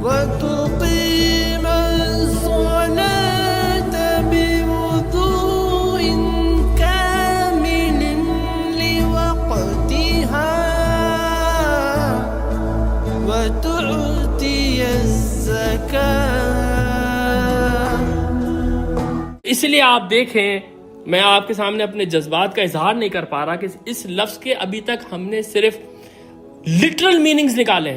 وتقيم الصلاة بوضوء كامل لوقتها وتؤتي الزكاة. اس لیے آپ دیکھیں، میں آپ کے سامنے اپنے جذبات کا اظہار نہیں کر پا رہا کہ اس لفظ کے ابھی تک ہم نے صرف لٹرل میننگز نکالے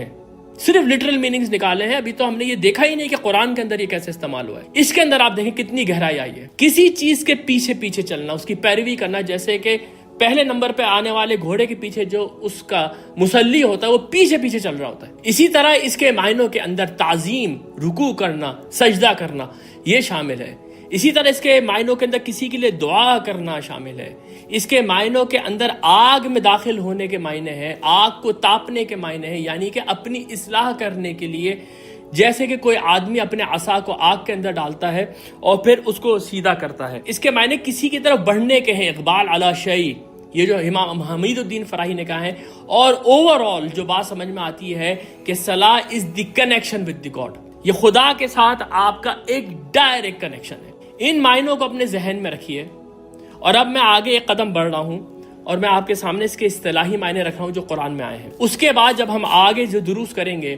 ہیں، ابھی تو ہم نے یہ دیکھا ہی نہیں کہ قرآن کے اندر یہ کیسے استعمال ہوا ہے. اس کے اندر آپ دیکھیں کتنی گہرائی آئی ہے. کسی چیز کے پیچھے پیچھے چلنا، اس کی پیروی کرنا، جیسے کہ پہلے نمبر پہ آنے والے گھوڑے کے پیچھے جو اس کا مسلی ہوتا ہے وہ پیچھے پیچھے چل رہا ہوتا ہے. اسی طرح اس کے معنوں کے اندر تعظیم، رکوع کرنا، سجدہ کرنا یہ شامل ہے. اسی طرح اس کے معنوں کے اندر کسی کے لیے دعا کرنا شامل ہے. اس کے معنوں کے اندر آگ میں داخل ہونے کے معنی ہیں، آگ کو تاپنے کے معنی ہیں، یعنی کہ اپنی اصلاح کرنے کے لیے، جیسے کہ کوئی آدمی اپنے عصا کو آگ کے اندر ڈالتا ہے اور پھر اس کو سیدھا کرتا ہے. اس کے معنی کسی کی طرف بڑھنے کے ہیں، اقبال علی شیء، یہ جو امام حمید الدین فراہی نے کہا ہے. اور اوورآل جو بات سمجھ میں آتی ہے کہ صلاح is the connection with the God, یہ خدا کے ساتھ آپ کا ایک ڈائریکٹ کنیکشن ہے. ان معنوں کو اپنے ذہن میں رکھیے. اور اب میں آگے ایک قدم بڑھ رہا ہوں اور میں آپ کے سامنے اس کے اصطلاحی معنی رکھ رہا ہوں جو قرآن میں آئے ہیں. اس کے بعد جب ہم آگے جو دروس کریں گے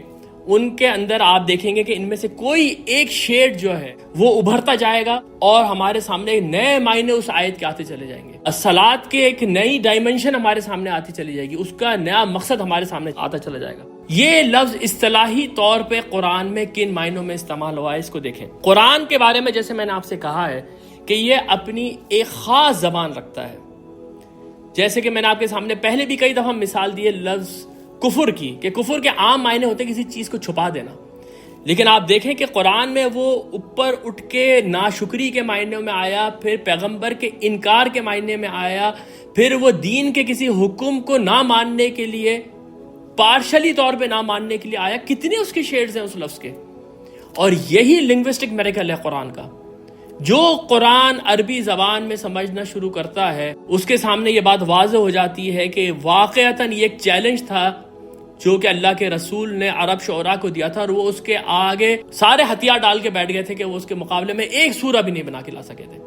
ان کے اندر آپ دیکھیں گے کہ ان میں سے کوئی ایک شیڈ جو ہے وہ ابھرتا جائے گا اور ہمارے سامنے نئے معنی اس آیت کے آتے چلے جائیں گے. الصلاۃ کے ایک نئی ڈائمنشن ہمارے سامنے آتی چلی جائے گی، اس کا نیا مقصد ہمارے سامنے آتا چلا جائے گا. یہ لفظ اصطلاحی طور پہ قرآن میں کن معنوں میں استعمال ہوا ہے اس کو دیکھیں. قرآن کے بارے میں جیسے میں نے آپ سے کہا ہے کہ یہ اپنی ایک خاص زبان رکھتا ہے. جیسے کہ میں نے آپ کے سامنے پہلے بھی کئی دفعہ مثال دی ہے لفظ کفر کی، کہ کفر کے عام معنی ہوتے ہیں کسی چیز کو چھپا دینا، لیکن آپ دیکھیں کہ قرآن میں وہ اوپر اٹھ کے ناشکری کے معنی میں آیا، پھر پیغمبر کے انکار کے معنی میں آیا، پھر وہ دین کے کسی حکم کو نہ ماننے کے لیے، پارشلی طور پہ نہ ماننے کے لیے آیا. کتنے اس کے شیڈز ہیں اس لفظ کے. اور یہی لنگوسٹک میریکل ہے قرآن کا. جو قرآن عربی زبان میں سمجھنا شروع کرتا ہے اس کے سامنے یہ بات واضح ہو جاتی ہے کہ واقعتاً یہ ایک چیلنج تھا جو کہ اللہ کے رسول نے عرب شعراء کو دیا تھا، اور وہ اس کے آگے سارے ہتھیار ڈال کے بیٹھ گئے تھے کہ وہ اس کے مقابلے میں ایک سورہ بھی نہیں بنا کے لا سکے تھے.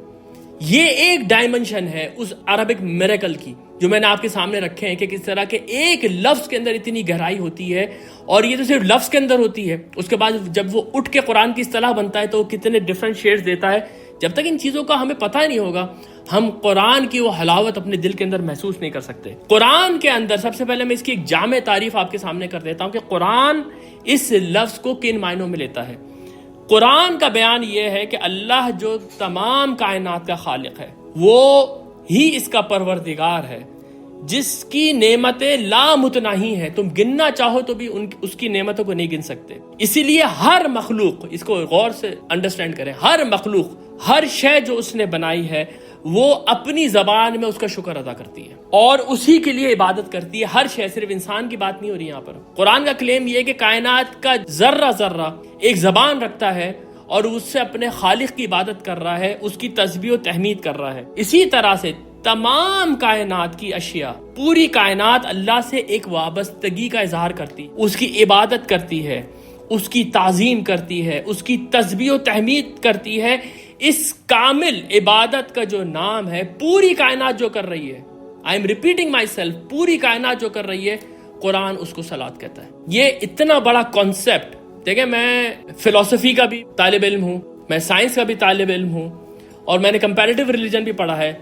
یہ ایک ڈائمنشن ہے اس عربک میریکل کی جو میں نے آپ کے سامنے رکھے ہیں کہ کس طرح کے ایک لفظ کے اندر اتنی گہرائی ہوتی ہے. اور یہ تو صرف لفظ کے اندر ہوتی ہے، اس کے بعد جب وہ اٹھ کے قرآن کی اصطلاح بنتا ہے تو وہ کتنے ڈیفرنٹ شیڈز دیتا ہے. جب تک ان چیزوں کا ہمیں پتہ نہیں ہوگا ہم قرآن کی وہ حلاوت اپنے دل کے اندر محسوس نہیں کر سکتے. قرآن کے اندر سب سے پہلے میں اس کی ایک جامع تعریف آپ کے سامنے کر دیتا ہوں کہ قرآن اس لفظ کو کن معنوں میں لیتا ہے. قرآن کا بیان یہ ہے کہ اللہ جو تمام کائنات کا خالق ہے، وہ ہی اس کا پروردگار ہے، جس کی نعمتیں لامتناہی ہیں. تم گننا چاہو تو بھی اس کی نعمتوں کو نہیں گن سکتے. اسی لیے ہر مخلوق، اس کو غور سے انڈرسٹینڈ کریں، ہر مخلوق، ہر شے جو اس نے بنائی ہے وہ اپنی زبان میں اس کا شکر ادا کرتی ہے اور اسی کے لیے عبادت کرتی ہے. ہر شے، صرف انسان کی بات نہیں ہو رہی یہاں پر. قرآن کا کلیم یہ ہے کہ کائنات کا ذرہ ذرہ ایک زبان رکھتا ہے اور اس سے اپنے خالق کی عبادت کر رہا ہے، اس کی تسبیح و تحمید کر رہا ہے. اسی طرح سے تمام کائنات کی اشیاء، پوری کائنات اللہ سے ایک وابستگی کا اظہار کرتی، اس کی عبادت کرتی ہے، اس کی تعظیم کرتی ہے، اس کی تسبیح و تحمید کرتی ہے. اس کامل عبادت کا جو نام ہے، پوری کائنات جو کر رہی ہے، I am repeating my self, پوری کائنات جو کر رہی ہے، قرآن اس کو صلاۃ کہتا ہے. یہ اتنا بڑا کانسیپٹ. دیکھیں، میں فلسفی کا بھی طالب علم ہوں، میں سائنس کا بھی طالب علم ہوں، اور میں نے کمپیریٹیو ریلیجن بھی پڑھا ہے.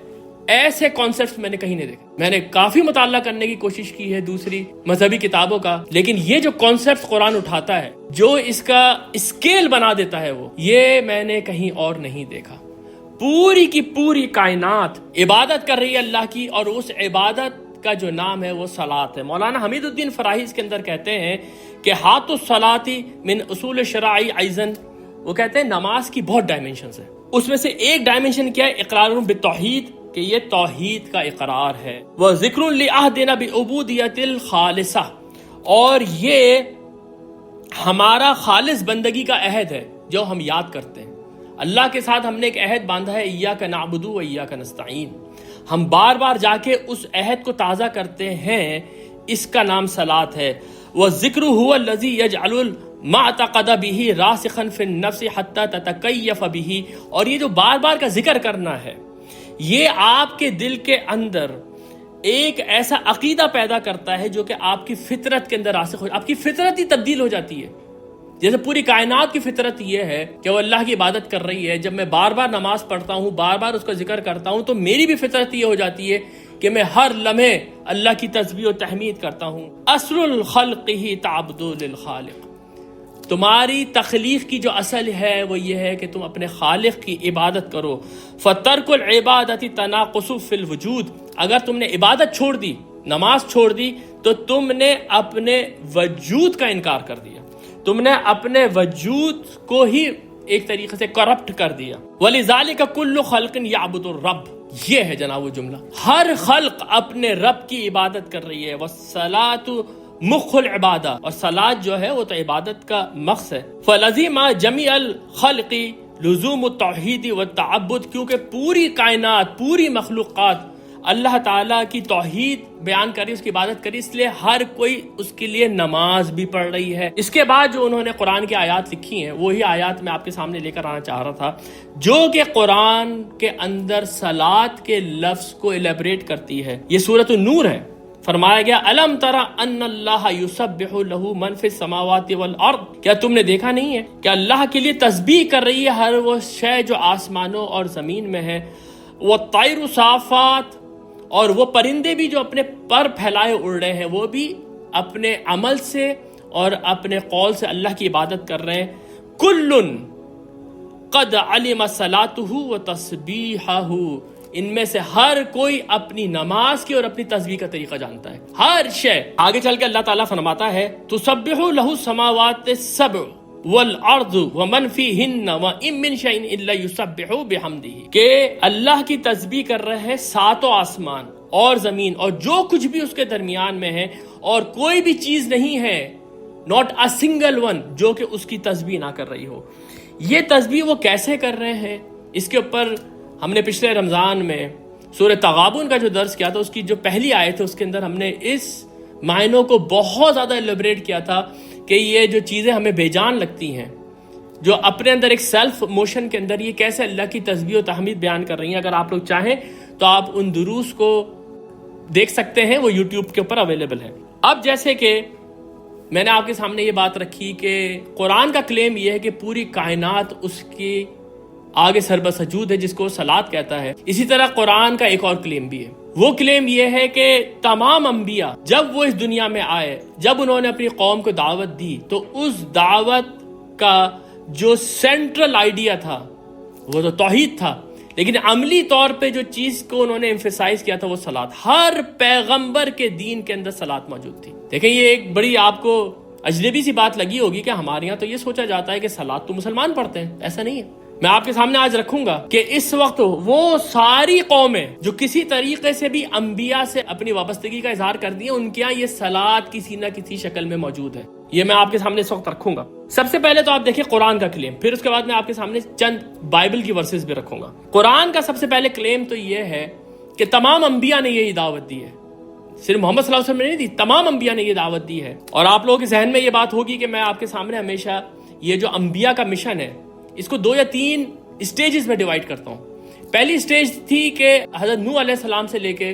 ایسے کانسیپٹس میں نے کہیں نہیں دیکھے. میں نے کافی مطالعہ کرنے کی کوشش کی ہے دوسری مذہبی کتابوں کا، لیکن یہ جو کانسیپٹ قرآن اٹھاتا ہے، جو اس کا اسکیل بنا دیتا ہے، وہ یہ میں نے کہیں اور نہیں دیکھا. پوری کی پوری کائنات عبادت کر رہی ہے اللہ کی، اور اس عبادت کا جو نام ہے وہ صلاۃ ہے. مولانا حمید الدین فراہی اس کے اندر کہتے ہیں کہ ہاتھ الصلاۃ من اصول شرعی ایضاً، وہ کہتے ہیں نماز کی بہت ڈائمنشنز ہیں. اس میں سے ایک ڈائمنشن کیا ہے؟ اقرار بالتوحید، کہ یہ توحید کا اقرار ہے. وہ ذکر لعہدنا بعبودیۃ الخالصہ، اور یہ ہمارا خالص بندگی کا عہد ہے جو ہم یاد کرتے ہیں. اللہ کے ساتھ ہم نے ایک عہد باندھا ہے، ایاک نعبد و ایاک نستعین. ہم بار بار جا کے اس عہد کو تازہ کرتے ہیں، اس کا نام صلاۃ ہے. وہ ذکر هو الذی یجعل ما اعتقد به راسخا فی النفس حتی تتکیف به، اور یہ جو بار بار کا ذکر کرنا ہے یہ آپ کے دل کے اندر ایک ایسا عقیدہ پیدا کرتا ہے جو کہ آپ کی فطرت کے اندر راسخ ہو، آپ کی فطرت ہی تبدیل ہو جاتی ہے. جیسے پوری کائنات کی فطرت یہ ہے کہ وہ اللہ کی عبادت کر رہی ہے، جب میں بار بار نماز پڑھتا ہوں، بار بار اس کا ذکر کرتا ہوں، تو میری بھی فطرت یہ ہو جاتی ہے کہ میں ہر لمحے اللہ کی تسبیح و تحمید کرتا ہوں. اصل الخلق ہی تعبد للخالق، تمہاری تخلیق کی جو اصل ہے وہ یہ ہے کہ تم اپنے خالق کی عبادت کرو. فَتَرْكُ الْعِبَادَةِ تَنَاقُصُ فِي الْوُجُودِ، اگر تم نے عبادت چھوڑ دی، نماز چھوڑ دی، تو تم نے اپنے وجود کا انکار کر دیا، تم نے اپنے وجود کو ہی ایک طریقے سے کرپٹ کر دیا. وَلِذَلِكَ كُلُّ خَلْقٍ يَعْبُدُ الرَّبَّ، یہ ہے جناب وہ جملہ، ہر خلق اپنے رب کی عبادت کر رہی ہے. وَالصَّلَاةُ مخ العبادہ، اور صلاۃ جو ہے وہ تو عبادت کا مخص ہے. فلزم جمیع الخلق لزوم التوحید والتعبد، کیونکہ پوری کائنات، پوری مخلوقات اللہ تعالیٰ کی توحید بیان کری، اس کی عبادت کری، اس لیے ہر کوئی اس کے لیے نماز بھی پڑھ رہی ہے. اس کے بعد جو انہوں نے قرآن کی آیات لکھی ہیں وہی آیات میں آپ کے سامنے لے کر آنا چاہ رہا تھا، جو کہ قرآن کے اندر صلاۃ کے لفظ کو الیبریٹ کرتی ہے. یہ سورۃ النور ہے. فرمایا گیا الم تر ان اللہ یسبح له من فی السماوات والارض، کیا تم نے دیکھا نہیں ہے کہ اللہ کے لیے تسبیح کر رہی ہے ہر وہ شے جو آسمانوں اور زمین میں ہے. والطیر صافات، اور وہ پرندے بھی جو اپنے پر پھیلائے اڑ رہے ہیں وہ بھی اپنے عمل سے اور اپنے قول سے اللہ کی عبادت کر رہے ہیں. کل قد علم صلاته وتسبیحه، ان میں سے ہر کوئی اپنی نماز کی اور اپنی تسبیح کا طریقہ جانتا ہے، ہر شے. آگے چل کے اللہ تعالیٰ فرماتا ہے تسبح له السماوات السبع والارض ومن فیہن وان من شیء الا یسبح بحمدہ، کہ اللہ کی تسبیح کر رہے ہیں ساتوں آسمان اور زمین اور جو کچھ بھی اس کے درمیان میں ہے، اور کوئی بھی چیز نہیں ہے، not a single one، جو کہ اس کی تسبیح نہ کر رہی ہو. یہ تسبیح وہ کیسے کر رہے ہیں، اس کے اوپر ہم نے پچھلے رمضان میں سورہ تغابن کا جو درس کیا تھا، اس کی جو پہلی آیت ہے اس کے اندر ہم نے اس معنوں کو بہت زیادہ ایلیبریٹ کیا تھا کہ یہ جو چیزیں ہمیں بے جان لگتی ہیں، جو اپنے اندر ایک سیلف موشن کے اندر یہ کیسے اللہ کی تسبیح و تحمید بیان کر رہی ہیں. اگر آپ لوگ چاہیں تو آپ ان دروس کو دیکھ سکتے ہیں، وہ یوٹیوب کے اوپر اویلیبل ہے. اب جیسے کہ میں نے آپ کے سامنے یہ بات رکھی کہ قرآن کا کلیم یہ ہے کہ پوری کائنات اس کی آگے سربسجود ہے، جس کو صلاۃ کہتا ہے. اسی طرح قرآن کا ایک اور کلیم بھی ہے، وہ کلیم یہ ہے کہ تمام انبیاء جب وہ اس دنیا میں آئے، جب انہوں نے اپنی قوم کو دعوت دی، تو اس دعوت کا جو سینٹرل آئیڈیا تھا وہ تو توحید تھا، لیکن عملی طور پہ جو چیز کو انہوں نے ایمفیسائز کیا تھا وہ صلاۃ. ہر پیغمبر کے دین کے اندر صلاۃ موجود تھی. دیکھیں یہ ایک بڑی آپ کو اجنبی سی بات لگی ہوگی کہ ہمارے یہاں تو یہ سوچا جاتا ہے کہ صلاۃ تو مسلمان پڑھتے ہیں، ایسا نہیں ہے. میں آپ کے سامنے آج رکھوں گا کہ اس وقت وہ ساری قومیں جو کسی طریقے سے بھی انبیاء سے اپنی وابستگی کا اظہار کر دی ہیں، ان کے یہاں یہ صلاۃ کسی نہ کسی شکل میں موجود ہے. یہ میں آپ کے سامنے اس وقت رکھوں گا. سب سے پہلے تو آپ دیکھیں قرآن کا کلیم، پھر اس کے بعد میں آپ کے سامنے چند بائبل کی ورسز بھی رکھوں گا. قرآن کا سب سے پہلے کلیم تو یہ ہے کہ تمام انبیاء نے یہی دعوت دی ہے، صرف محمد صلی اللہ علیہ وسلم نے نہیں دی، تمام انبیاء نے یہ دعوت دی ہے. اور آپ لوگوں کے ذہن میں یہ بات ہوگی کہ میں آپ کے سامنے ہمیشہ یہ جو انبیاء کا مشن ہے اس کو 2 یا 3 اسٹیجز میں ڈیوائیڈ کرتا ہوں. پہلی اسٹیج تھی کہ حضرت نوح علیہ السلام سے لے کے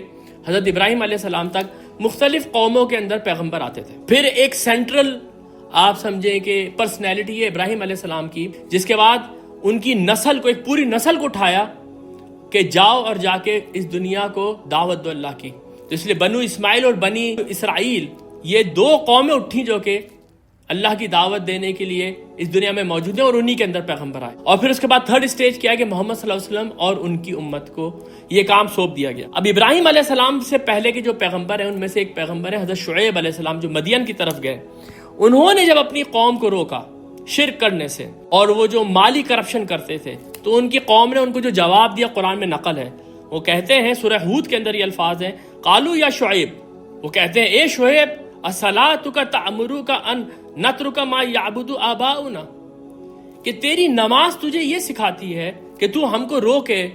حضرت ابراہیم علیہ السلام تک مختلف قوموں کے اندر پیغمبر آتے تھے. پھر ایک سینٹرل آپ سمجھیں کہ پرسنالٹی ہے ابراہیم علیہ السلام کی، جس کے بعد ان کی نسل کو، ایک پوری نسل کو اٹھایا کہ جاؤ اور جا کے اس دنیا کو دعوت دو اللہ کی. تو اس لیے بنو اسماعیل اور بنی اسرائیل یہ 2 قومیں اٹھی جو کہ اللہ کی دعوت دینے کے لیے اس دنیا میں موجود ہیں، اور انہی کے اندر پیغمبر آئے. اور پھر اس کے بعد تھرڈ اسٹیج کیا کہ محمد صلی اللہ علیہ وسلم اور ان کی امت کو یہ کام سونپ دیا گیا. اب ابراہیم علیہ السلام سے پہلے کے جو پیغمبر ہیں ان میں سے ایک پیغمبر ہے حضرت شعیب علیہ السلام، جو مدین کی طرف گئے. انہوں نے جب اپنی قوم کو روکا شرک کرنے سے اور وہ جو مالی کرپشن کرتے تھے، تو ان کی قوم نے ان کو جو جواب دیا قرآن میں نقل ہے. وہ کہتے ہیں سورہ ہود کے اندر یہ الفاظ ہیں، قالوا یا شعیب، وہ کہتے ہیں اے شعیب الصلاۃ تأمرک ان نترک ما یعبد آباؤنا، کہ تیری نماز تجھے یہ سکھاتی ہے کہ تو ہم کو روکے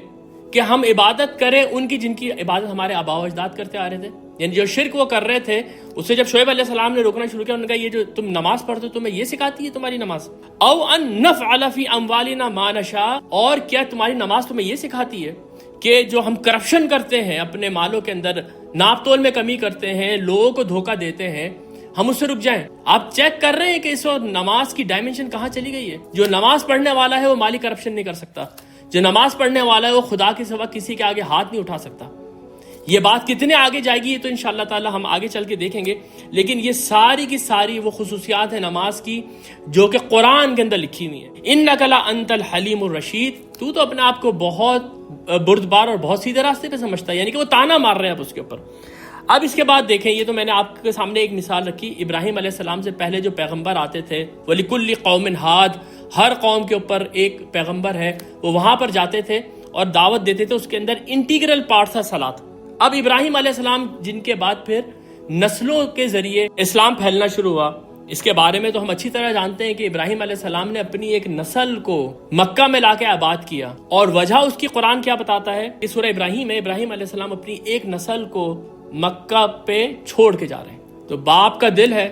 کہ ہم عبادت کریں ان کی جن کی عبادت ہمارے آباء و اجداد کرتے آ رہے تھے. یعنی جو شرک وہ کر رہے تھے اسے جب شعیب علیہ السلام نے روکنا شروع کیا، انہوں نے کہا یہ جو تم نماز پڑھتے ہو تمہیں یہ سکھاتی ہے تمہاری نماز؟ او ان نفعل فی اموالنا ما نشاء، اور کیا تمہاری نماز تمہیں یہ سکھاتی ہے کہ جو ہم کرپشن کرتے ہیں اپنے مالوں کے اندر، ناپ تول میں کمی کرتے ہیں، لوگوں کو دھوکہ دیتے ہیں، ہم اس سے رک جائیں؟ آپ چیک کر رہے ہیں کہ اس وقت نماز کی ڈائمنشن کہاں چلی گئی ہے؟ جو نماز پڑھنے والا ہے وہ مالی کرپشن نہیں کر سکتا، جو نماز پڑھنے والا ہے وہ خدا کے سوا کسی کے آگے ہاتھ نہیں اٹھا سکتا۔ یہ بات کتنے آگے جائے گی یہ تو انشاءاللہ تعالی ہم آگے چل کے دیکھیں گے، لیکن یہ ساری کی ساری وہ خصوصیات ہیں نماز کی جو کہ قرآن کے اندر لکھی ہوئی ہیں۔ انک لانت الحلیم الرشید، تو اپنے آپ کو بہت بردبار اور بہت سیدھے راستے پہ سمجھتا ہے، یعنی کہ وہ تانا مار رہے ہیں اب اس کے اوپر۔ اب اس کے بعد دیکھیں، یہ تو میں نے آپ کے سامنے ایک مثال رکھی، ابراہیم علیہ السلام سے پہلے جو پیغمبر آتے تھے، وَلِكُلِّ قَوْمٍ ہاد، ہر قوم کے اوپر ایک پیغمبر ہے، وہ وہاں پر جاتے تھے اور دعوت دیتے تھے، اس کے اندر انٹیگرل پارٹ تھا صلاۃ۔ اب ابراہیم علیہ السلام جن کے بعد پھر نسلوں کے ذریعے اسلام پھیلنا شروع ہوا، اس کے بارے میں تو ہم اچھی طرح جانتے ہیں کہ ابراہیم علیہ السلام نے اپنی ایک نسل کو مکہ میں لا کے آباد کیا، اور وجہ اس کی قرآن کیا بتاتا ہے کہ سورہ ابراہیم میں ابراہیم علیہ السلام اپنی ایک نسل کو مکہ پہ چھوڑ کے جا رہے ہیں۔ تو باپ کا دل ہے،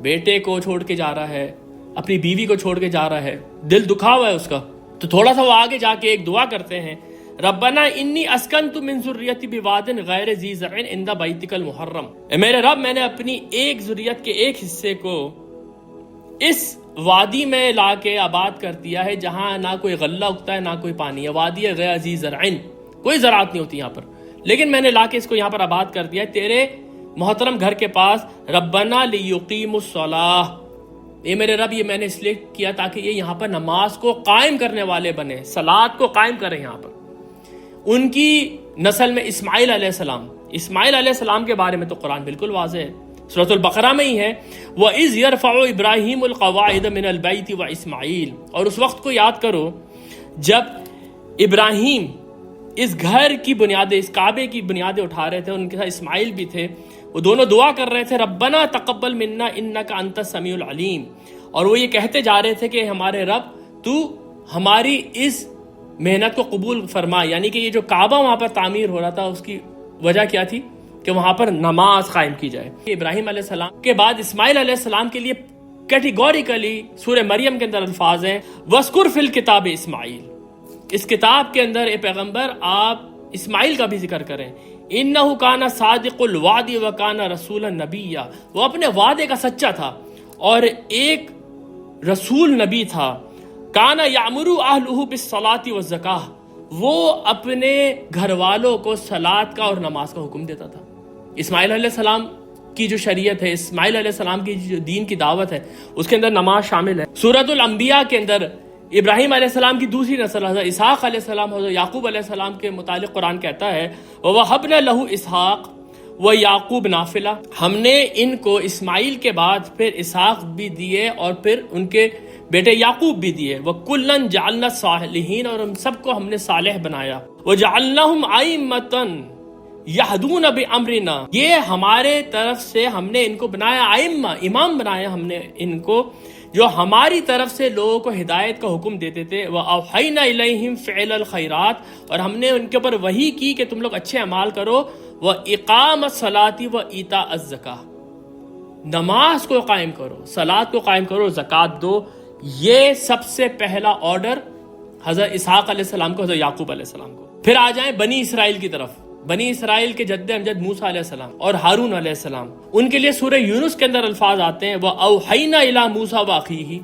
بیٹے کو چھوڑ کے جا رہا ہے، اپنی بیوی کو چھوڑ کے جا رہا ہے، دل دکھا ہوا ہے اس کا۔ تو تھوڑا سا وہ آگے جا کے ایک دعا کرتے ہیں، ربنا انی اسکنت من ذریتی بواد غیر ذی زرع عند بیتک المحرم، اے میرے رب میں نے اپنی ایک ذریت کے ایک حصے کو اس وادی میں لا کے آباد کر دیا ہے جہاں نہ کوئی غلہ اگتا ہے نہ کوئی پانی ہے، وادی غیر ذی زرع، کوئی زراعت نہیں ہوتی یہاں پر، لیکن میں نے لا کے اس کو یہاں پر آباد کر دیا ہے تیرے محترم گھر کے پاس، ربنا لیقیموا الصلاۃ، اے میرے رب یہ میں نے اس لیے کیا تاکہ یہ یہاں پر نماز کو قائم کرنے والے بنے، صلاۃ کو قائم کریں یہاں پر۔ ان کی نسل میں اسماعیل علیہ السلام کے بارے میں تو قرآن بالکل واضح ہے، سورۃ البقرہ میں ہی ہے، وَإِذْ يَرْفَعُ إِبْرَاهِيمُ الْقَوَاعِدَ مِنَ الْبَيْتِ وَإِسْمَاعِيلُ، اور اس وقت کو یاد کرو جب ابراہیم اس گھر کی بنیادیں، اس کعبے کی بنیادیں اٹھا رہے تھے، ان کے ساتھ اسماعیل بھی تھے، وہ دونوں دعا کر رہے تھے، ربنا تقبل منا انک انت السمیع العلیم، اور وہ یہ کہتے جا رہے تھے کہ ہمارے رب تو ہماری اس محنت کو قبول فرما، یعنی کہ یہ جو کعبہ وہاں پر تعمیر ہو رہا تھا اس کی وجہ کیا تھی کہ وہاں پر نماز قائم کی جائے۔ ابراہیم علیہ السلام کے بعد اسماعیل علیہ السلام کے لیے کیٹیگوریکلی سورہ مریم کے اندر الفاظ ہیں، وَاذْكُرْ فِي الْكِتَابِ اسماعیل، اس کتاب کے اندر اے پیغمبر آپ اسماعیل کا بھی ذکر کریں، اِنَّهُ كَانَ صَادِقُ الْوَعْدِ وَكَانَ رَسُولًا نَبِيًّا، وہ اپنے وعدے کا سچا تھا اور ایک رسول نبی تھا، کانا یامر اہلہ بالصلاۃ والزکاۃ، وہ اپنے گھر والوں کو صلاۃ کا اور نماز کا حکم دیتا تھا۔ اسماعیل علیہ السلام کی جو شریعت ہے، اسماعیل علیہ السلام کی جو دین کی دعوت ہے، اس کے اندر نماز شامل ہے۔ سورۃ الانبیاء کے اندر ابراہیم علیہ السلام کی دوسری نسل حضرت اسحاق علیہ السلام، حضرت یعقوب علیہ السلام کے متعلق قرآن کہتا ہے وَوَهَبْنَا لَهُ اسحاق وَيَعْقُوبَ نَافِلَةً، ہم نے ان کو اسماعیل کے بعد پھر اسحاق بھی دیے اور پھر ان کے بیٹے یعقوب بھی دیے، وَكُلًّا جَعَلْنَا الصَّالِحِينَ، اور ہم سب کو ہم نے صالح بنایا، وَجَعَلْنَاهُمْ أَئِمَّةً يَهْدُونَ بِأَمْرِنَا، یہ ہمارے طرف سے ہم نے ان کو بنایا ائمہ، امام بنایا ہم نے ان کو، جو ہماری طرف سے لوگوں کو ہدایت کا حکم دیتے تھے، وَأَوْحَيْنَا إِلَيْهِمْ فِعْلَ الْخَيْرَاتِ، اور ہم نے ان کے اوپر وحی کی کہ تم لوگ اچھے اعمال کرو، وَإِقَامَ الصَّلَاةِ وَإِيتَاءَ الزَّكَاةِ، نماز کو قائم کرو، صلاۃ کو قائم کرو، زکوٰۃ دو۔ یہ سب سے پہلا آرڈر حضرت اسحاق علیہ السلام کو، حضرت یعقوب علیہ السلام کو۔ پھر آ جائیں بنی اسرائیل کی طرف، بنی اسرائیل کے جد امجد موسیٰ علیہ السلام اور ہارون علیہ السلام، ان کے لیے سورہ یونس کے اندر الفاظ آتے ہیں وَأَوْحَيْنَا إِلَىٰ مُوسَىٰ وَأَخِيهِ،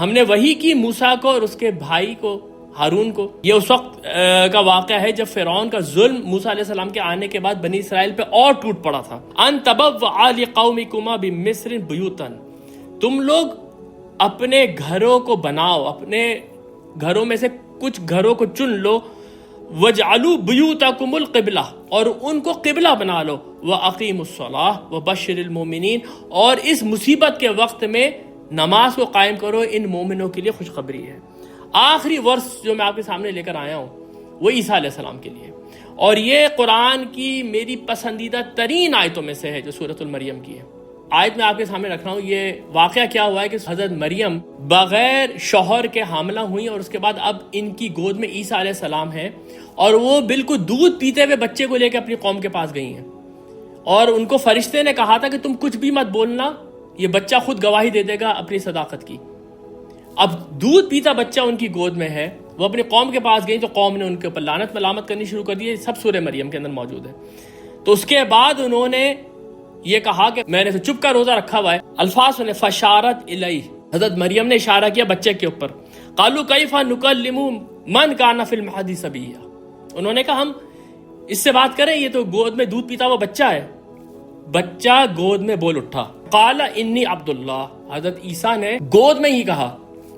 ہم نے وحی کی موسیٰ کو اور اس کے بھائی کو ہارون کو۔ یہ اس وقت کا واقعہ ہے جب فرعون کا ظلم موسیٰ علیہ السلام کے آنے کے بعد بنی اسرائیل پہ اور ٹوٹ پڑا تھا۔ أَن تَبَوَّعَا لِقَوْمِكُمَا بِمِصْرٍ بُيُوتًا، تم لوگ اپنے گھروں کو بناؤ، اپنے گھروں میں سے کچھ گھروں کو چن لو، وَجْعَلُوا بُيُوتَكُمُ الْقِبْلَةَ، اور ان کو قبلہ بنا لو، وَأَقِيمُوا الصَّلَاةَ وَبَشِّرِ الْمُؤْمِنِينَ، اور اس مصیبت کے وقت میں نماز کو قائم کرو، ان مومنوں کے لیے خوشخبری ہے۔ آخری ورس جو میں آپ کے سامنے لے کر آیا ہوں وہ عیسیٰ علیہ السلام کے لیے، اور یہ قرآن کی میری پسندیدہ ترین آیتوں میں سے ہے جو سورۃ المریم کی ہے۔ آیت میں آپ کے سامنے رکھ رہا ہوں، یہ واقعہ کیا ہوا ہے کہ حضرت مریم بغیر شوہر کے حاملہ ہوئیں، اور اس کے بعد اب ان کی گود میں عیسیٰ علیہ السلام ہیں، اور وہ بالکل دودھ پیتے ہوئے بچے کو لے کے اپنی قوم کے پاس گئی ہیں، اور ان کو فرشتے نے کہا تھا کہ تم کچھ بھی مت بولنا، یہ بچہ خود گواہی دے دے گا اپنی صداقت کی۔ اب دودھ پیتا بچہ ان کی گود میں ہے، وہ اپنی قوم کے پاس گئی تو قوم نے ان کے اوپر لعنت ملامت کرنی شروع کر دی، سب سورہ مریم کے اندر موجود ہے۔ تو اس کے بعد انہوں نے یہ کہا کہ میں نے تو چپ کا روزہ رکھا ہوا ہے، الفاظ نے فشارت الیہ، حضرت مریم نے اشارہ کیا بچے کے اوپر، قالوا کیف نکلم من کان فی المہد صبیا، انہوں نے کہا ہم اس سے بات کریں، یہ تو گود میں دودھ پیتا ہوا بچہ ہے۔ بچہ گود میں بول اٹھا، قال انی عبداللہ، حضرت عیسیٰ نے گود میں ہی کہا،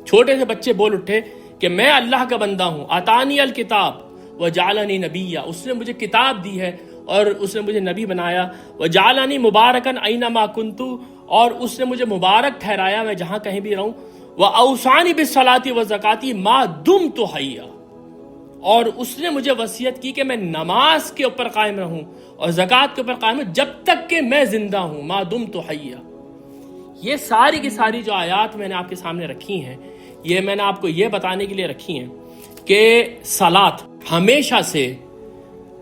چھوٹے سے بچے بول اٹھے کہ میں اللہ کا بندہ ہوں، آتانی الکتاب وجعلنی نبیا، اس نے مجھے کتاب دی ہے اور اس نے مجھے نبی بنایا، وجعلنی مبارکن اینما کنت، اور اس نے مجھے مبارک ٹھہرایا میں جہاں کہیں بھی رہوں، واوصانی بالصلاۃ والزکاۃ ما دمت حیا، اور اس نے مجھے وصیت کی کہ میں نماز کے اوپر قائم رہوں اور زکوٰۃ کے اوپر قائم ہوں جب تک کہ میں زندہ ہوں، ما دمت حیا۔ یہ ساری کی ساری جو آیات میں نے آپ کے سامنے رکھی ہیں، یہ میں نے آپ کو یہ بتانے کے لیے رکھی ہیں کہ صلاۃ ہمیشہ سے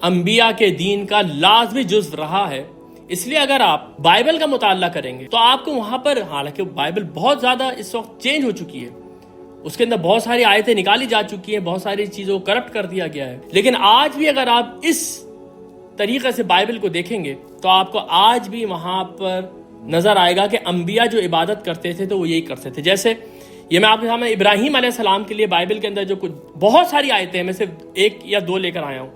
انبیاء کے دین کا لازمی جزو رہا ہے۔ اس لیے اگر آپ بائبل کا مطالعہ کریں گے تو آپ کو وہاں پر، حالانکہ بائبل بہت زیادہ اس وقت چینج ہو چکی ہے، اس کے اندر بہت ساری آیتیں نکالی جا چکی ہیں، بہت ساری چیزوں کو کرپٹ کر دیا گیا ہے، لیکن آج بھی اگر آپ اس طریقے سے بائبل کو دیکھیں گے تو آپ کو آج بھی وہاں پر نظر آئے گا کہ انبیاء جو عبادت کرتے تھے تو وہ یہی کرتے تھے۔ جیسے یہ میں آپ کے سامنے ابراہیم علیہ السلام کے لیے بائبل کے اندر جو کچھ بہت ساری آیتیں ہیں، میں صرف ایک یا دو لے کر آیا ہوں۔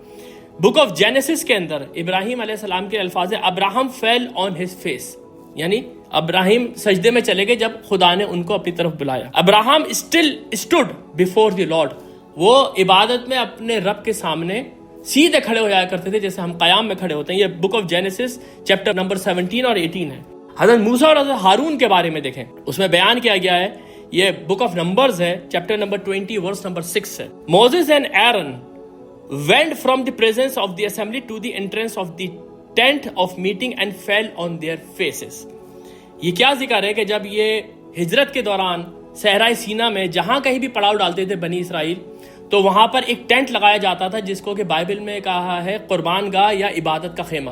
بک آف جینیسس کے اندر ابراہیم علیہ السلام کے الفاظ Abraham fell on his face, یعنی ابراہیم سجدے میں چلے گئے جب خدا نے ان کو اپنی طرف بلایا۔ Abraham still stood before the lord, وہ عبادت میں اپنے رب کے سامنے سیدھے کھڑے ہو جایا کرتے تھے جیسے ہم قیام میں کھڑے ہوتے ہیں۔ یہ book of Genesis chapter number 17 اور 18 ہے۔ حضرت موسیٰ اور حضرت ہارون کے بارے میں دیکھیں، اس میں بیان کیا گیا ہے، یہ بک آف نمبرز ہے، چیپٹر نمبر 20 ورس نمبر 6 ہے۔ Moses and Aaron went from the presence of the assembly to the entrance of the tent of meeting and fell on their faces۔ یہ کیا ذکر ہے کہ جب یہ ہجرت کے دوران صحرائے سینا میں جہاں کہیں بھی پڑاؤ ڈالتے تھے بنی اسرائیل، تو وہاں پر ایک ٹینٹ لگایا جاتا تھا جس کو کہ بائبل میں کہا ہے قربان گاہ یا عبادت کا خیمہ،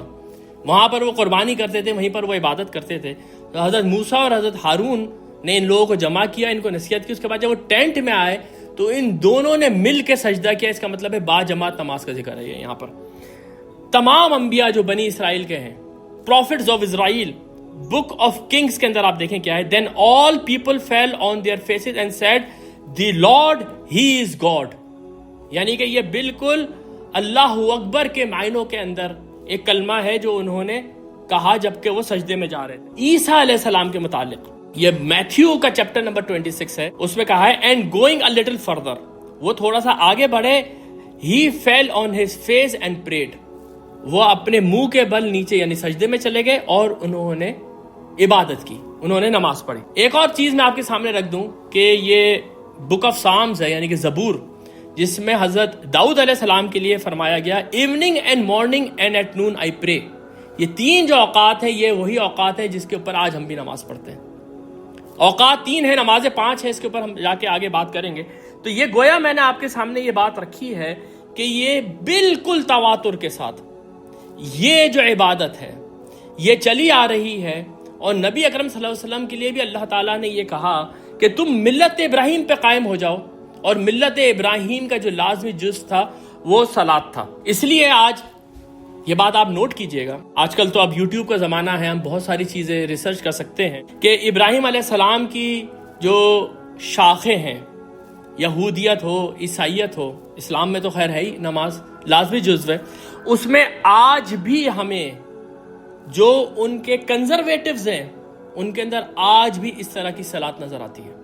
وہاں پر وہ قربانی کرتے تھے، وہیں پر وہ عبادت کرتے تھے۔ تو حضرت موسیٰ اور حضرت ہارون نے ان لوگوں کو جمع کیا، ان کو نصیحت کی، اس کے بعد جب وہ ٹینٹ میں آئے تو ان دونوں نے مل کے سجدہ کیا۔ اس کا مطلب ہے با جماعت نماز کا ذکر ہے یہاں پر۔ تمام انبیاء جو بنی اسرائیل کے ہیں، prophets of Israel, book of kings کے اندر آپ دیکھیں کیا ہے، then all people fell on their faces and said the lord he is God, یعنی کہ یہ بالکل اللہ اکبر کے معنوں کے اندر ایک کلمہ ہے جو انہوں نے کہا جبکہ وہ سجدے میں جا رہے تھے۔ عیسیٰ علیہ السلام کے متعلق یہ میتھیو کا چیپٹر نمبر 26 ہے، اس میں کہا ہے and going a little further, وہ تھوڑا سا آگے بڑھے، he fell on his face and prayed, وہ اپنے منہ کے بل نیچے یعنی سجدے میں چلے گئے اور انہوں نے عبادت کی، انہوں نے نماز پڑھی۔ ایک اور چیز میں آپ کے سامنے رکھ دوں کہ یہ بک آف سامز ہے یعنی کہ زبور، جس میں حضرت داؤد علیہ السلام کے لیے فرمایا گیا evening and morning and at noon I pray, یہ تین جو اوقات ہیں یہ وہی اوقات ہیں جس کے اوپر آج ہم بھی نماز پڑھتے ہیں۔ اوقات تین ہیں، نمازیں 5 ہیں، اس کے اوپر ہم جا کے آگے بات کریں گے۔ تو یہ گویا میں نے آپ کے سامنے یہ بات رکھی ہے کہ یہ بالکل تواتر کے ساتھ یہ جو عبادت ہے یہ چلی آ رہی ہے، اور نبی اکرم صلی اللہ علیہ وسلم کے لیے بھی اللہ تعالیٰ نے یہ کہا کہ تم ملت ابراہیم پہ قائم ہو جاؤ، اور ملت ابراہیم کا جو لازمی جز تھا وہ صلاۃ تھا۔ اس لیے آج یہ بات آپ نوٹ کیجئے گا، آج کل تو اب یوٹیوب کا زمانہ ہے، ہم بہت ساری چیزیں ریسرچ کر سکتے ہیں کہ ابراہیم علیہ السلام کی جو شاخیں ہیں، یہودیت ہو، عیسائیت ہو، اسلام میں تو خیر ہے ہی نماز لازمی جزو ہے، اس میں آج بھی ہمیں جو ان کے کنزرویٹوز ہیں ان کے اندر آج بھی اس طرح کی صلاۃ نظر آتی ہے۔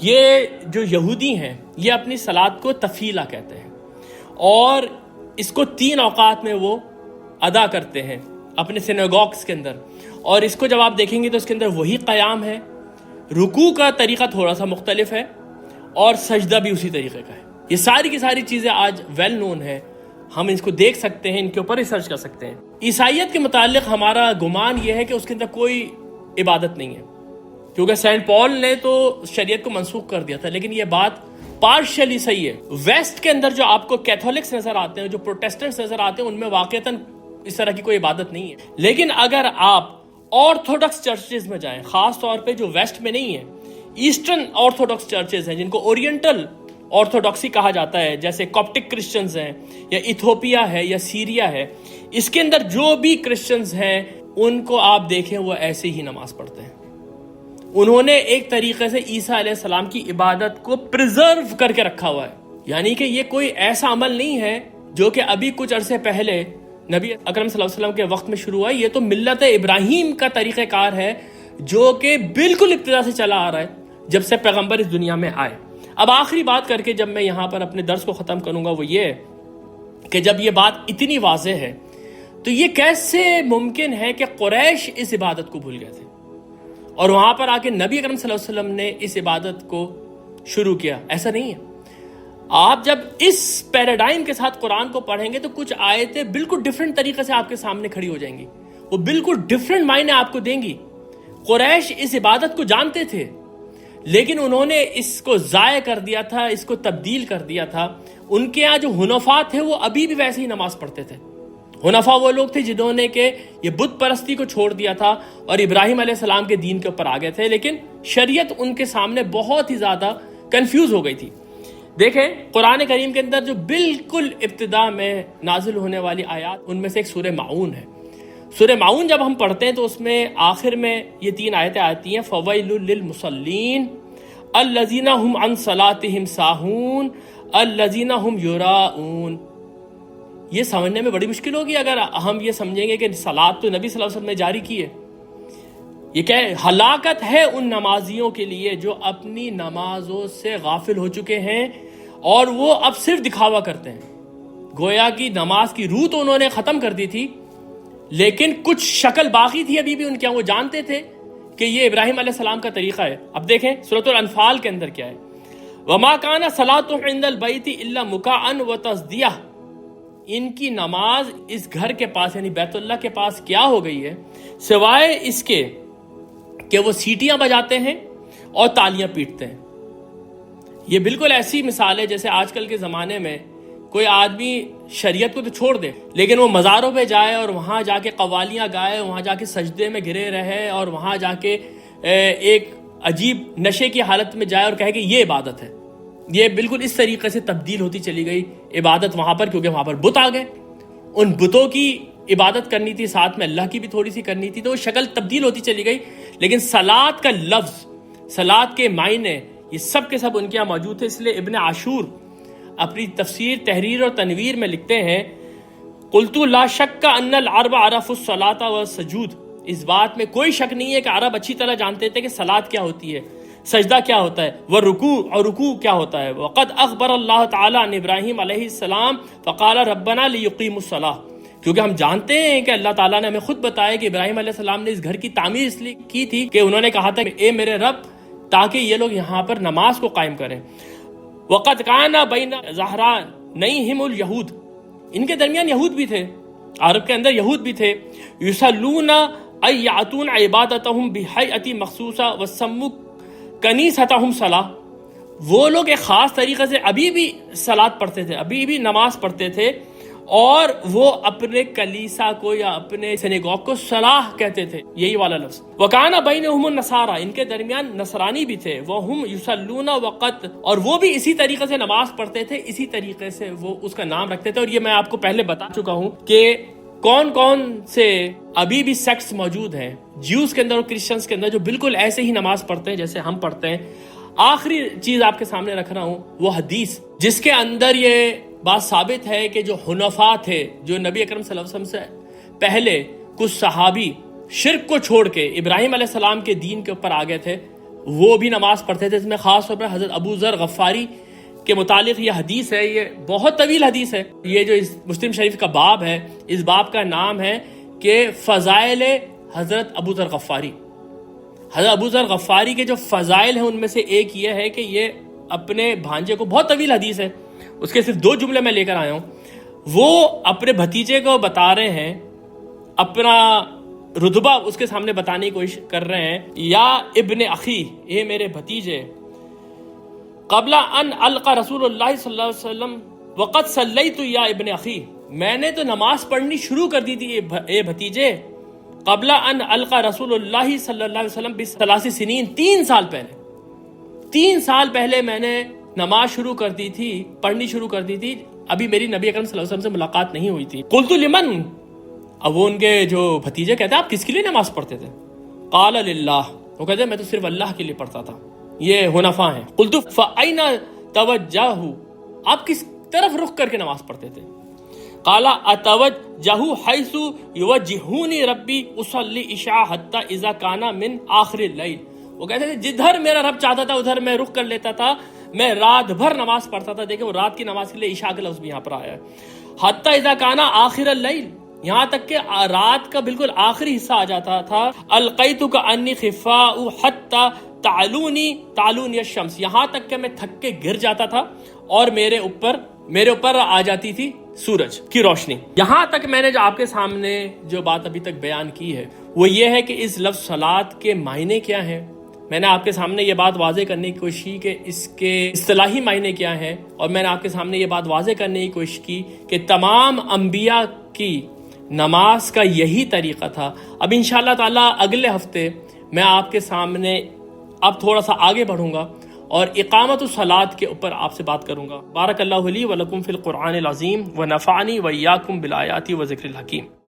یہ جو یہودی ہیں یہ اپنی صلاۃ کو تفیلہ کہتے ہیں، اور اس کو 3 اوقات میں وہ ادا کرتے ہیں اپنے سیناگوگس کے اندر، اور اس کو جب آپ دیکھیں گے تو اس کے اندر وہی قیام ہے، رکوع کا طریقہ تھوڑا سا مختلف ہے، اور سجدہ بھی اسی طریقے کا ہے۔ یہ ساری کی ساری چیزیں آج ویل نون ہے، ہم اس کو دیکھ سکتے ہیں، ان کے اوپر ریسرچ کر سکتے ہیں۔ عیسائیت کے متعلق ہمارا گمان یہ ہے کہ اس کے اندر کوئی عبادت نہیں ہے، کیونکہ سینٹ پال نے تو شریعت کو منسوخ کر دیا تھا، لیکن یہ بات پارشلی صحیح ہے۔ ویسٹ کے اندر جو آپ کو کیتھولکس نظر آتے ہیں، جو پروٹیسٹنٹس نظر آتے ہیں، ان میں واقعتاً اس طرح کی کوئی عبادت نہیں ہے. لیکن اگر آپ آرتھوڈکس چرچز میں جائیں، خاص طور پہ جو ویسٹ میں نہیں ہے، ایسٹرن آرتھوڈکس چرچز ہیں جن کو اورینٹل آرتھوڈکسی کہا جاتا ہے، جیسے کاپٹک کرسچنز ہیں یا ایتھوپیا ہے یا سیریا ہے، اس کے اندر جو بھی کرسچنز ہیں ان کو آپ دیکھیں وہ ایسے ہی نماز پڑھتے ہیں. انہوں نے ایک طریقے سے عیسیٰ علیہ السلام کی عبادت کو پریزرو کر کے رکھا ہوا ہے. یعنی کہ یہ کوئی ایسا عمل نہیں ہے جو کہ ابھی کچھ عرصے پہلے نبی اکرم صلی اللہ علیہ وسلم کے وقت میں شروع ہوا. یہ تو ملت ابراہیم کا طریقہ کار ہے جو کہ بالکل ابتدا سے چلا آ رہا ہے جب سے پیغمبر اس دنیا میں آئے. اب آخری بات کر کے جب میں یہاں پر اپنے درس کو ختم کروں گا وہ یہ کہ جب یہ بات اتنی واضح ہے تو یہ کیسے ممکن ہے کہ قریش اس عبادت کو بھول گئے تھے اور وہاں پر آ کے نبی اکرم صلی اللہ علیہ وسلم نے اس عبادت کو شروع کیا؟ ایسا نہیں ہے. آپ جب اس پیراڈائم کے ساتھ قرآن کو پڑھیں گے تو کچھ آیتیں بالکل ڈیفرنٹ طریقے سے آپ کے سامنے کھڑی ہو جائیں گی، وہ بالکل ڈیفرنٹ معنی آپ کو دیں گی. قریش اس عبادت کو جانتے تھے لیکن انہوں نے اس کو ضائع کر دیا تھا، اس کو تبدیل کر دیا تھا. ان کے ہاں جو حنفاء تھے وہ ابھی بھی ویسے ہی نماز پڑھتے تھے. حنفاء وہ لوگ تھے جنہوں نے کہ یہ بت پرستی کو چھوڑ دیا تھا اور ابراہیم علیہ السلام کے دین کے اوپر آ گئے تھے، لیکن شریعت ان کے سامنے بہت ہی زیادہ کنفیوز ہو گئی تھی. دیکھیں قرآن کریم کے اندر جو بالکل ابتدا میں نازل ہونے والی آیات ان میں سے ایک سورہ معون ہے. سورہ معون جب ہم پڑھتے ہیں تو اس میں آخر میں یہ 3 آیتیں آتی ہیں، فَوَيْلٌ لِّلْمُصَلِّينَ الَّذِينَ هُمْ عَنْ صَلَاتِهِمْ سَاهُونَ الَّذِينَ هُمْ يُرَاءُونَ. یہ سمجھنے میں بڑی مشکل ہوگی اگر ہم یہ سمجھیں گے کہ صلاۃ تو نبی صلی اللہ علیہ وسلم نے جاری کی ہے. یہ کیا ہے؟ ہلاکت ہے ان نمازیوں کے لیے جو اپنی نمازوں سے غافل ہو چکے ہیں اور وہ اب صرف دکھاوا کرتے ہیں. گویا کی نماز کی روح تو انہوں نے ختم کر دی تھی لیکن کچھ شکل باقی تھی ابھی بھی ان کے. وہ جانتے تھے کہ یہ ابراہیم علیہ السلام کا طریقہ ہے. اب دیکھیں سورۃ الانفال کے اندر کیا ہے، وَمَا كَانَ صَلَاتُهُمْ عِندَ الْبَيْتِ إِلَّا مُكَاءً وَتَصْدِيَةً. ان کی نماز اس گھر کے پاس یعنی بیت اللہ کے پاس کیا ہو گئی ہے سوائے اس کے کہ وہ سیٹیاں بجاتے ہیں اور تالیاں پیٹتے ہیں. یہ بالکل ایسی مثال ہے جیسے آج کل کے زمانے میں کوئی آدمی شریعت کو تو چھوڑ دے لیکن وہ مزاروں پہ جائے اور وہاں جا کے قوالیاں گائے، وہاں جا کے سجدے میں گرے رہے اور وہاں جا کے ایک عجیب نشے کی حالت میں جائے اور کہے کہ یہ عبادت ہے. یہ بالکل اس طریقے سے تبدیل ہوتی چلی گئی عبادت وہاں پر، کیونکہ وہاں پر بت آ گئے. ان بتوں کی عبادت کرنی تھی، ساتھ میں اللہ کی بھی تھوڑی سی کرنی تھی، تو وہ شکل تبدیل ہوتی چلی گئی. لیکن صلاۃ کا لفظ، صلاۃ کے معنی یہ سب کے سب ان کے یہاں موجود تھے. اس لیے ابن عاشور اپنی تفسیر تحریر اور تنویر میں لکھتے ہیں قلت لا شک ان العرب عرفوا الصلاۃ والسجود. اس بات میں کوئی شک نہیں ہے کہ عرب اچھی طرح جانتے تھے کہ صلاۃ کیا ہوتی ہے، سجدہ کیا ہوتا ہے، والرکوع اور رکوع کیا ہوتا ہے. وقد اخبر اللہ تعالی عن ابراہیم علیہ السلام فقال ربنا لیقیموا الصلاۃ. کیونکہ ہم جانتے ہیں کہ اللہ تعالیٰ نے ہمیں خود بتایا کہ ابراہیم علیہ السلام نے اس گھر کی تعمیر اس لیے کی تھی کہ انہوں نے کہا تھا اے میرے رب تاکہ یہ لوگ یہاں پر نماز کو قائم کریں. وقد کان بین ظہرانیہم الیہود. ان کے درمیان یہود بھی تھے، عرب کے اندر یہود بھی تھے. یصلون ای یعتون عبادتہم بہیئۃ مخصوصہ وسموا کنیستہم صلاۃ. وہ لوگ ایک خاص طریقے سے ابھی بھی صلاۃ پڑھتے تھے، ابھی بھی نماز پڑھتے تھے اور وہ اپنے کلیسا کو یا اپنے سنیگوگ کو صلاح کہتے تھے، یہی والا لفظ. وکان بینہم النصارى. ان کے درمیان نصرانی بھی تھے. وہم یصلون وقت. اور وہ بھی اسی طریقے سے نماز پڑھتے تھے، اسی طریقے سے وہ اس کا نام رکھتے تھے. اور یہ میں آپ کو پہلے بتا چکا ہوں کہ کون کون سے ابھی بھی سیکٹس موجود ہیں جیوز کے اندر اور کرسچنز کے اندر جو بالکل ایسے ہی نماز پڑھتے ہیں جیسے ہم پڑھتے ہیں. آخری چیز آپ کے سامنے رکھ رہا ہوں وہ حدیث جس کے اندر یہ بات ثابت ہے کہ جو حنفاء تھے، جو نبی اکرم صلی اللہ علیہ وسلم سے پہلے کچھ صحابی شرک کو چھوڑ کے ابراہیم علیہ السلام کے دین کے اوپر آ گئے تھے، وہ بھی نماز پڑھتے تھے. اس میں خاص طور پر حضرت ابو ذر غفاری کے متعلق یہ حدیث ہے. یہ بہت طویل حدیث ہے. یہ جو مسلم شریف کا باب ہے، اس باب کا نام ہے کہ فضائل حضرت ابو ذر غفاری. حضرت ابو ذر غفاری کے جو فضائل ہیں ان میں سے ایک یہ ہے کہ یہ اپنے بھانجے کو، بہت طویل حدیث ہے، اس کے صرف 2 جملے میں لے کر آیا ہوں. وہ اپنے بھتیجے کو بتا رہے ہیں، اپنا رتبہ اس کے سامنے بتانے کی کوشش کر رہے ہیں. یا ابن اخی، اے میرے بھتیجے، قبل ان القى رسول اللہ صلی اللہ علیہ وسلم وقد صلیت یا ابن اخی. میں نے تو نماز پڑھنی شروع کر دی تھی اے بھتیجے، قبل ان القا رسول اللہ صلی اللہ علیہ وسلم ب3 سنین، 3 سال پہلے، 3 سال پہلے میں نے نماز شروع کر دی تھی، پڑھنی شروع کر دی تھی، ابھی میری نبی اکرم صلی اللہ علیہ وسلم سے ملاقات نہیں ہوئی تھی۔ قلت لمن، اب وہ ان کے جو بھتیجے کہتے ہیں آپ کس کے لیے نماز پڑھتے تھے؟ قال للہ، وہ کہتے ہیں میں تو صرف اللہ کے لیے پڑھتا تھا۔ یہ حنفاء ہیں۔ قلت فأین توجہ، آپ کس طرف رخ کر کے نماز پڑھتے تھے؟ قال اتوجہ حیث یوجہونی ربی اصلی عشاء حتی اذا کان من آخر اللیل، وہ کہتے تھے جدھر میرا رب چاہتا تھا ادھر میں رخ کر لیتا تھا، میں رات بھر نماز پڑھتا تھا۔ دیکھیں وہ رات کی نماز کے لیے عشاء کا لفظ بھی یہاں پر آیا ہے، حتی اذا کان آخر اللیل، یہاں تک کہ رات کا بالکل آخری حصہ آ جاتا تھا۔ القیتک انی خفاء حتی تعلونی الشمس، یہاں تک کہ میں تھک کے گر جاتا تھا اور میرے اوپر آ جاتی تھی سورج کی روشنی۔ یہاں تک میں نے جو آپ کے سامنے جو بات ابھی تک بیان کی ہے وہ یہ ہے کہ اس لفظ صلاۃ کے معنی کیا ہیں۔ میں نے آپ کے سامنے یہ بات واضح کرنے کی کوشش کی کہ اس کے اصطلاحی معنی کیا ہیں، اور میں نے آپ کے سامنے یہ بات واضح کرنے کی کوشش کی کہ تمام انبیاء کی نماز کا یہی طریقہ تھا۔ اب انشاءاللہ تعالی اگلے ہفتے میں آپ کے سامنے اب تھوڑا سا آگے بڑھوں گا اور اقامت الصلاۃ کے اوپر آپ سے بات کروں گا۔ بارک اللہ لی و لکم فی القرآن العظیم و نفعنی و ایاکم بالآیات و ذکر الحکیم۔